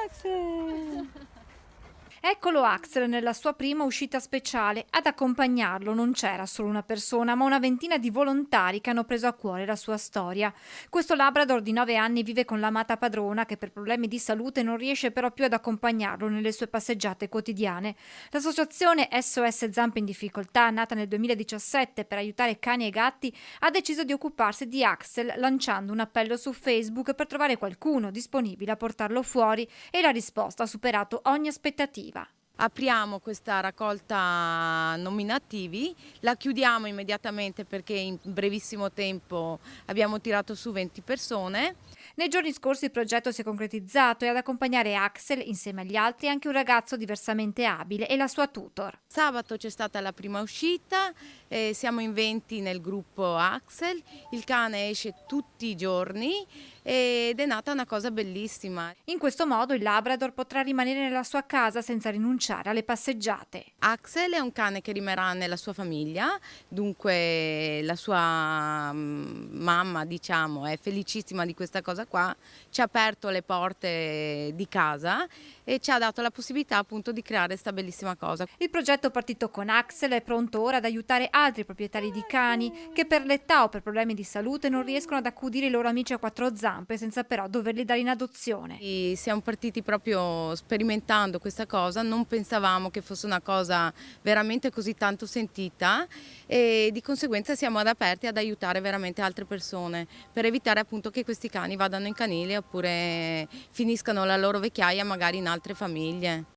Axel! Eccolo Axel nella sua prima uscita speciale. Ad accompagnarlo non c'era solo una persona, ma una ventina di volontari che hanno preso a cuore la sua storia. Questo Labrador di 9 anni vive con l'amata padrona che per problemi di salute non riesce però più ad accompagnarlo nelle sue passeggiate quotidiane. L'associazione SOS Zampe in difficoltà, nata nel 2017 per aiutare cani e gatti, ha deciso di occuparsi di Axel lanciando un appello su Facebook per trovare qualcuno disponibile a portarlo fuori e la risposta ha superato ogni aspettativa. Apriamo questa raccolta nominativi, la chiudiamo immediatamente perché in brevissimo tempo abbiamo tirato su 20 persone. Nei giorni scorsi il progetto si è concretizzato e ad accompagnare Axel, insieme agli altri, anche un ragazzo diversamente abile e la sua tutor. Sabato c'è stata la prima uscita, siamo in 20 nel gruppo Axel, il cane esce tutti i giorni ed è nata una cosa bellissima. In questo modo il Labrador potrà rimanere nella sua casa senza rinunciare alle passeggiate. Axel è un cane che rimarrà nella sua famiglia, dunque la sua mamma, diciamo, è felicissima di questa cosa qua, ci ha aperto le porte di casa e ci ha dato la possibilità appunto di creare questa bellissima cosa. Il progetto partito con Axel è pronto ora ad aiutare altri proprietari di cani che per l'età o per problemi di salute non riescono ad accudire i loro amici a quattro zampe senza però doverli dare in adozione. E siamo partiti proprio sperimentando questa cosa, non pensavamo che fosse una cosa veramente così tanto sentita e di conseguenza siamo aperti ad aiutare veramente altre persone per evitare appunto che questi cani vadano in canile oppure finiscano la loro vecchiaia magari in altre famiglie.